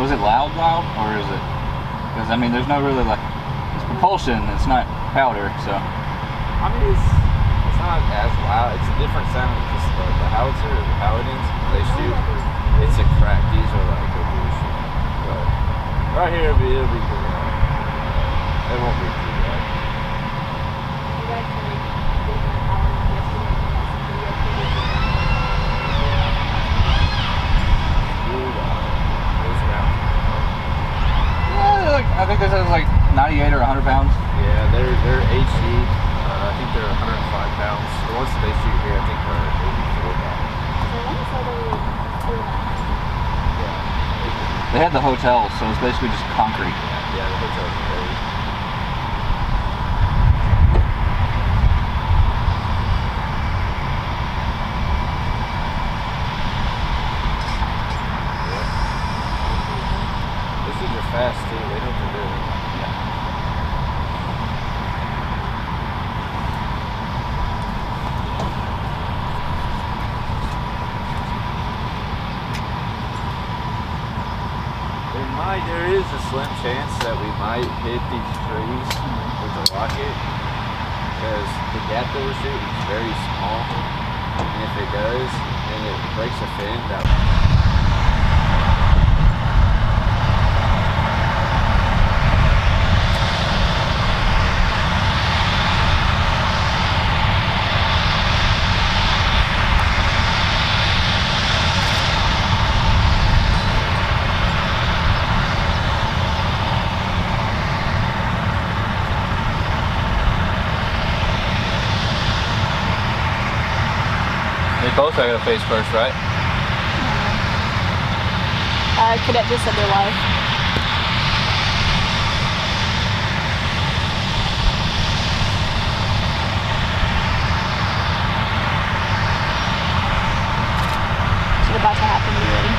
is it loud, or is it? Because I mean, there's no really like, it's propulsion. It's not powder, so. I mean, it's not as loud. It's a different sound. Just the howitzer, or the paladins, they shoot. It's a crack. These are like a bullshit. But right here, it'll be good. It won't be too bad. I think this is like 98 or 100 pounds. Yeah, they're HG. I think they're 105 pounds. The ones that they shoot here, I think are 84 pounds. They had the hotel, so it's basically just concrete. Yeah, the hotel's great. These are fast too, they know what they're doing. Yeah. There is a slim chance that we might hit these trees with the rocket, because the gap that we're shooting is very small, and if it does, and it breaks a fin, that both are gonna face first, right? Cadet just said they're live. It's about to happen, be ready.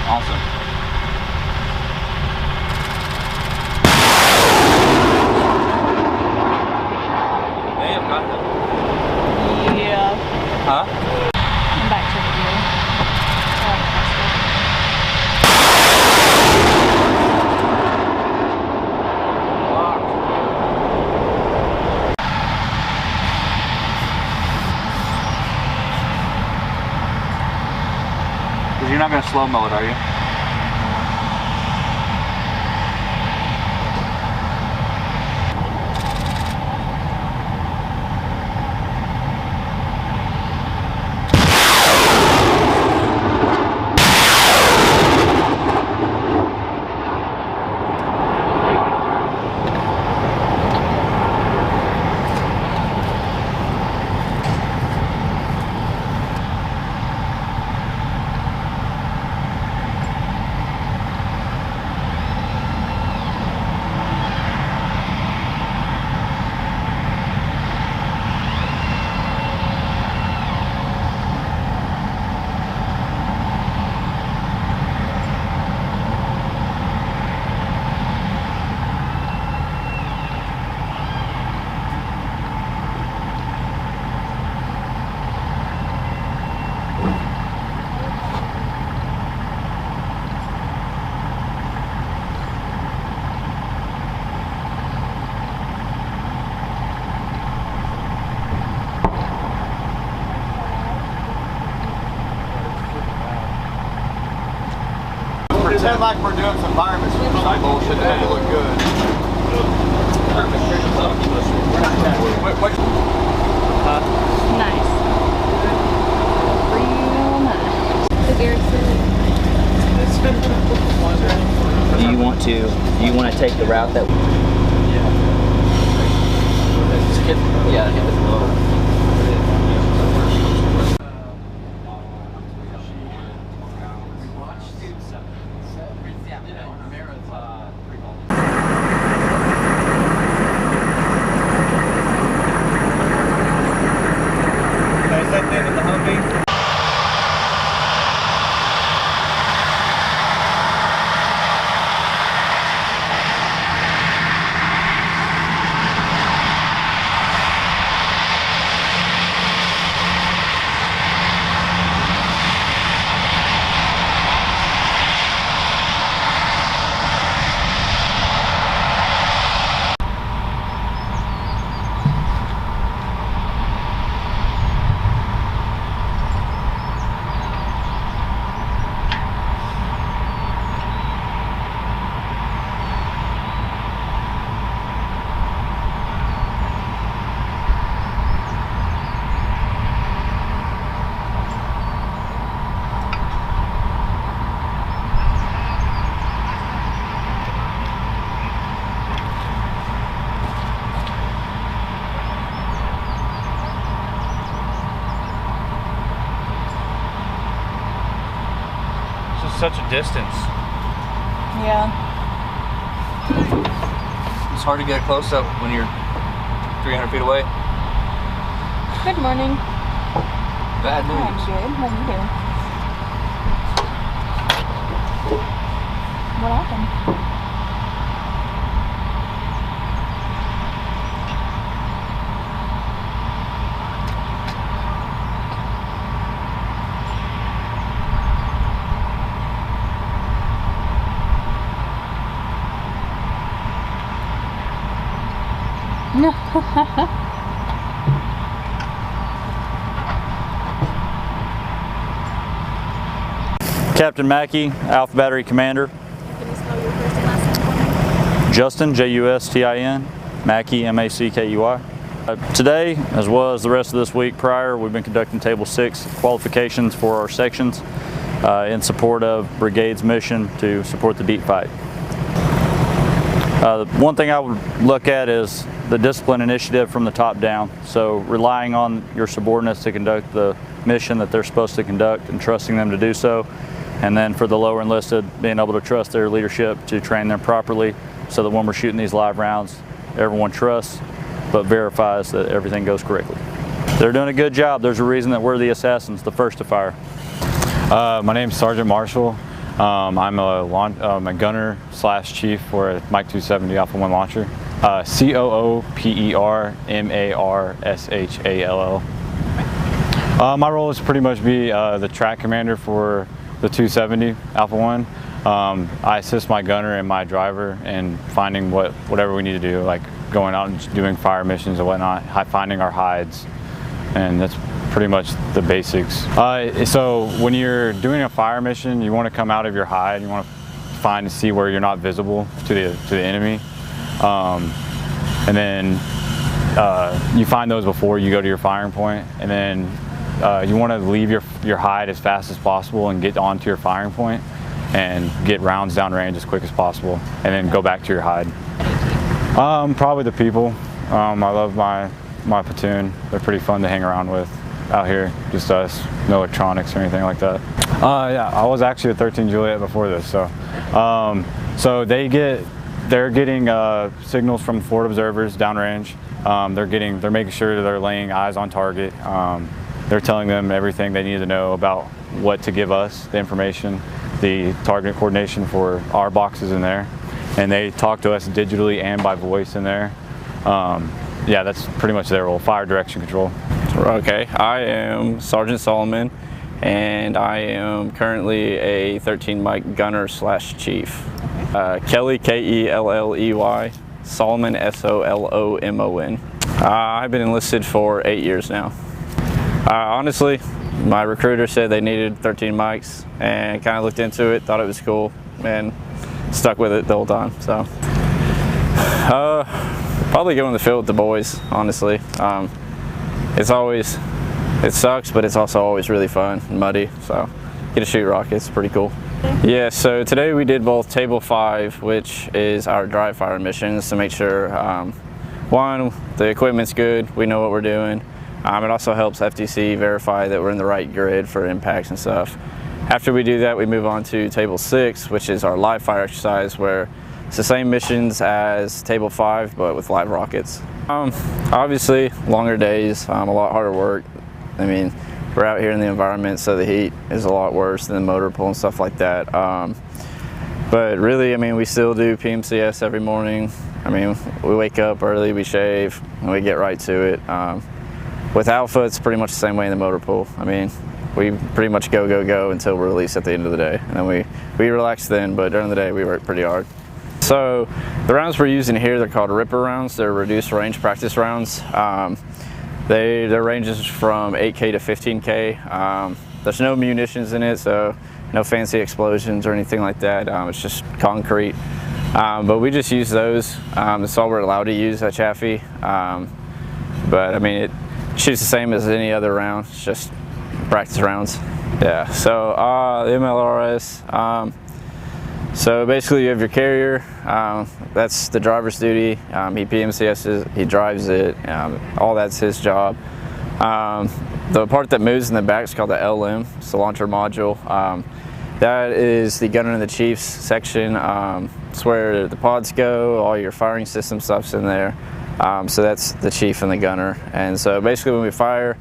Awesome. they have got them. Yeah. Huh? I'm back to the video. You're not gonna slow-mo it, are you? pretend like we're doing some fireman's bullshit to make it look good. Nice. Real nice. The beer's Do you want to take the route that? Yeah, hit the low. Such a distance. Yeah. It's hard to get close up when you're 300 feet away. Good morning. Bad I'm news. good. How are you doing? What happened? No. Captain Mackey, Alpha Battery Commander. Can you spell your first and last name for me? Justin, Justin, Mackey, Mackuy. Today, as well as the rest of this week prior, we've been conducting Table 6 qualifications for our sections in support of Brigade's mission to support the deep fight. One thing I would look at is the discipline initiative from the top down. So relying on your subordinates to conduct the mission that they're supposed to conduct and trusting them to do so. And then for the lower enlisted, being able to trust their leadership to train them properly so that when we're shooting these live rounds, everyone trusts but verifies that everything goes correctly. They're doing a good job. There's a reason that we're the assassins, the first to fire. My name's Sergeant Marshall. I'm a gunner / chief for a Mike 270 Alpha 1 launcher. COOPERMARSHALL. My role is pretty much be the track commander for the 270 Alpha 1. I assist my gunner and my driver in finding whatever we need to do, like going out and doing fire missions and whatnot, finding our hides, and that's pretty much the basics. So when you're doing a fire mission, you want to come out of your hide. You want to find and see where you're not visible to the enemy, and then you find those before you go to your firing point, and then you want to leave your hide as fast as possible and get onto your firing point and get rounds downrange as quick as possible, and then go back to your hide. Probably the people. I love my platoon. They're pretty fun to hang around with out here, just us, no electronics or anything like that. Yeah, I was actually a 13 Juliet before this, so they're getting signals from forward observers downrange. They're making sure that they're laying eyes on target. They're telling them everything they need to know about what to give us, the information, the target coordination for our boxes in there, and they talk to us digitally and by voice in there. Yeah, that's pretty much their role, fire direction control. Okay, I am Sergeant Solomon, and I am currently a 13 Mike gunner / chief. Kelly, Kelley, Solomon, Solomon. I've been enlisted for 8 years now. Honestly, my recruiter said they needed 13 mics and kind of looked into it, thought it was cool. and stuck with it the whole time. So probably go in the field with the boys, honestly. It sucks, but it's also always really fun and muddy, so get to shoot rockets, pretty cool. Yeah, so today we did both Table 5, which is our dry fire missions to make sure, one, the equipment's good, we know what we're doing. It also helps FTC verify that we're in the right grid for impacts and stuff. After we do that, we move on to Table 6, which is our live fire exercise, where it's the same missions as Table 5, but with live rockets. Obviously, longer days, a lot harder work. I mean, we're out here in the environment, so the heat is a lot worse than the motor pool and stuff like that. But really, I mean, we still do PMCS every morning. I mean, we wake up early, we shave, and we get right to it. With Alpha, it's pretty much the same way in the motor pool. I mean, we pretty much go until we're released at the end of the day. And then we relax then, but during the day we work pretty hard. So the rounds we're using here, they're called Ripper rounds. They're reduced range practice rounds. Their ranges from 8K to 15K. There's no munitions in it, so no fancy explosions or anything like that. It's just concrete. But we just use those. That's all we're allowed to use at CHAFFEE. But I mean, it shoots the same as any other round. It's just practice rounds. Yeah, so the MLRS. So basically you have your carrier, that's the driver's duty. He PMCS's, he drives it, all that's his job. The part that moves in the back is called the LM, it's the launcher module. That is the gunner and the chief's section. It's where the pods go, all your firing system stuff's in there. So that's the chief and the gunner. And so basically when we fire,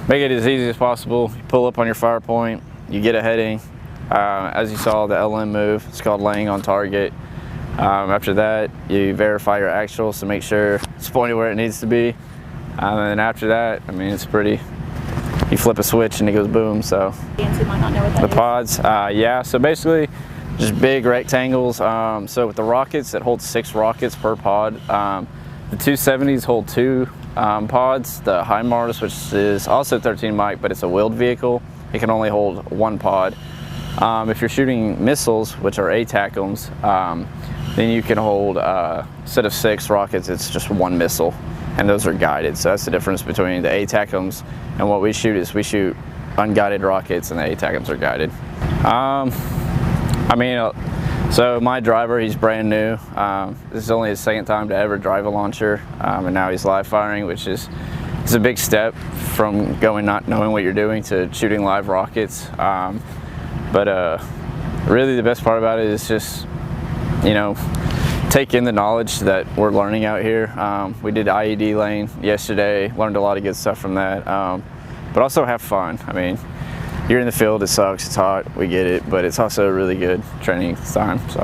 make it as easy as possible. You pull up on your fire point, you get a heading. As you saw, the LM move, it's called laying on target. After that, you verify your actuals to make sure it's pointed where it needs to be. And then after that, I mean, it's pretty, you flip a switch and it goes boom. So might not know what that the is. pods, yeah, so basically just big rectangles. So with the rockets, it holds 6 rockets per pod. The 270s hold 2 pods. The HIMARS, which is also 13 mic, but it's a wheeled vehicle, it can only hold 1 pod. If you're shooting missiles, which are ATACMs, then you can hold, instead of 6 rockets, it's just 1 missile, and those are guided. So that's the difference between the ATACMs and what we shoot is we shoot unguided rockets and the ATACMs are guided. I mean, so my driver, he's brand new. This is only his 2nd time to ever drive a launcher, and now he's live firing, which is it's a big step from going not knowing what you're doing to shooting live rockets. But really the best part about it is just, you know, take in the knowledge that we're learning out here. We did IED lane yesterday, learned a lot of good stuff from that, but also have fun. I mean, you're in the field, it sucks, it's hot, we get it, but it's also a really good training time. So.